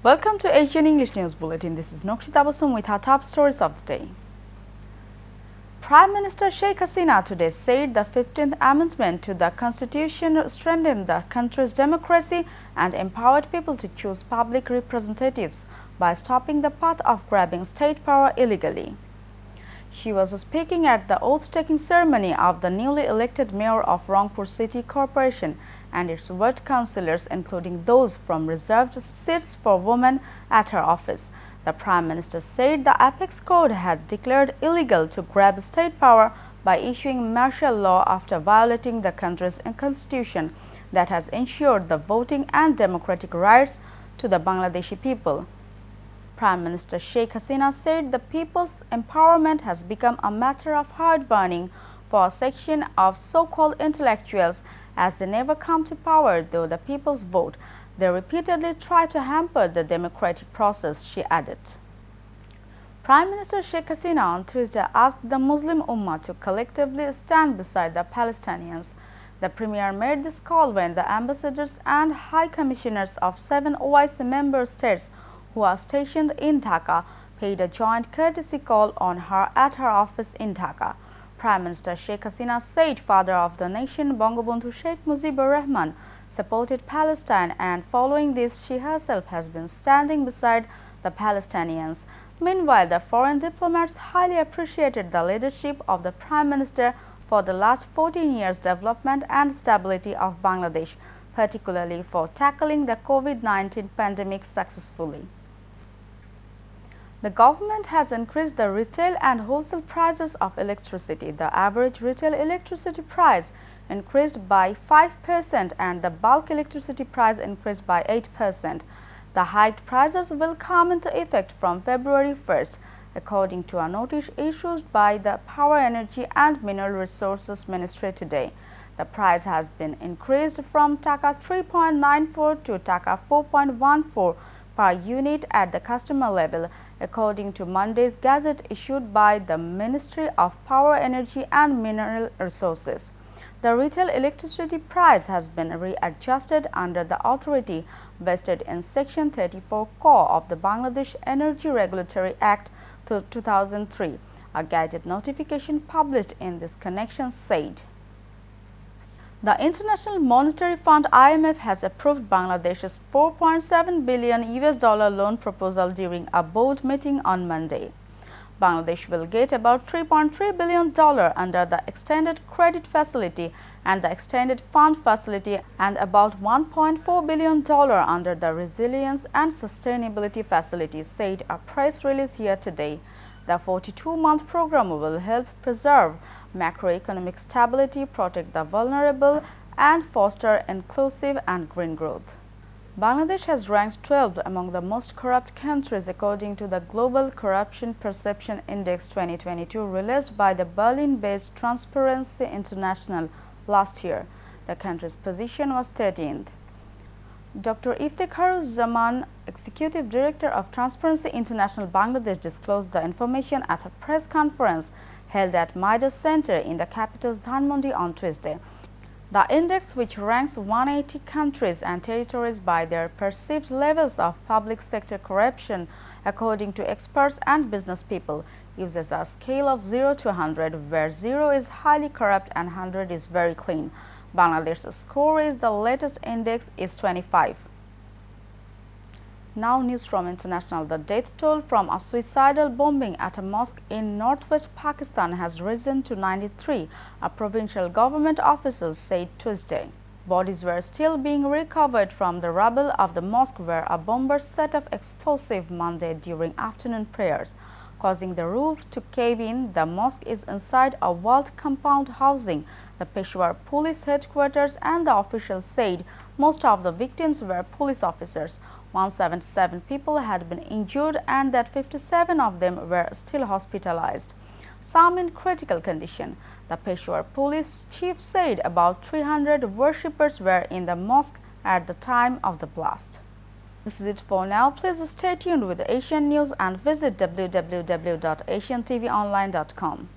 Welcome to Asian English News Bulletin. This is Nokshita Basum with our top stories of the day. Prime Minister Sheikh Hasina today said the 15th Amendment to the Constitution strengthened the country's democracy and empowered people to choose public representatives by stopping the path of grabbing state power illegally. She was speaking at the oath-taking ceremony of the newly elected mayor of Rangpur City Corporation and its ward councillors, including those from reserved seats for women at her office. The Prime Minister said the Apex Code had declared illegal to grab state power by issuing martial law after violating the country's constitution that has ensured the voting and democratic rights to the Bangladeshi people. Prime Minister Sheikh Hasina said the people's empowerment has become a matter of heart-burning for a section of so-called intellectuals, as they never come to power through the people's vote. They repeatedly try to hamper the democratic process, she added. Prime Minister Sheikh Hasina on Tuesday asked the Muslim Ummah to collectively stand beside the Palestinians. The Premier made this call when the ambassadors and high commissioners of 7 OIC member states who are stationed in Dhaka paid a joint courtesy call on her at her office in Dhaka. Prime Minister Sheikh Hasina said father of the nation Bangabandhu Sheikh Mujibur Rahman supported Palestine, and following this she herself has been standing beside the Palestinians. Meanwhile, the foreign diplomats highly appreciated the leadership of the Prime Minister for the last 14 years' development and stability of Bangladesh, particularly for tackling the COVID-19 pandemic successfully. The government has increased the retail and wholesale prices of electricity. The average retail electricity price increased by 5% and the bulk electricity price increased by 8%. The hiked prices will come into effect from February 1st, according to a notice issued by the Power, Energy and Mineral Resources Ministry today. The price has been increased from Taka 3.94 to Taka 4.14 per unit at the customer level, according to Monday's gazette issued by the Ministry of Power, Energy and Mineral Resources. The retail electricity price has been readjusted under the authority vested in Section 34 Core of the Bangladesh Energy Regulatory Act 2003. A guided notification published in this connection said. The International Monetary Fund (IMF) has approved Bangladesh's $4.7 billion loan proposal during a board meeting on Monday. Bangladesh will get about $3.3 billion under the Extended Credit Facility and the Extended Fund Facility and about $1.4 billion under the Resilience and Sustainability Facility, said a press release here today. The 42-month program will help preserve macroeconomic stability, protect the vulnerable, and foster inclusive and green growth. Bangladesh has ranked 12th among the most corrupt countries according to the Global Corruption Perception Index 2022 released by the Berlin-based Transparency International last year. The country's position was 13th. Dr. Iftikharuzzman, Executive Director of Transparency International Bangladesh, disclosed the information at a press conference held at Midas Center in the capital's Dhanmondi on Tuesday. The index, which ranks 180 countries and territories by their perceived levels of public sector corruption, according to experts and business people, uses a scale of 0 to 100, where 0 is highly corrupt and 100 is very clean. Bangladesh's score is the latest index is 25. Now news from international. The death toll from a suicidal bombing at a mosque in northwest Pakistan has risen to 93, a provincial government official said Tuesday. Bodies were still being recovered from the rubble of the mosque where a bomber set off explosive Monday during afternoon prayers, causing the roof to cave in. The mosque is inside a walled compound housing the Peshawar police headquarters, and the officials said most of the victims were police officers. 177 people had been injured and that 57 of them were still hospitalized, some in critical condition. The Peshawar police chief said about 300 worshippers were in the mosque at the time of the blast. This is it for now. Please stay tuned with Asian News and visit www.asiantvonline.com.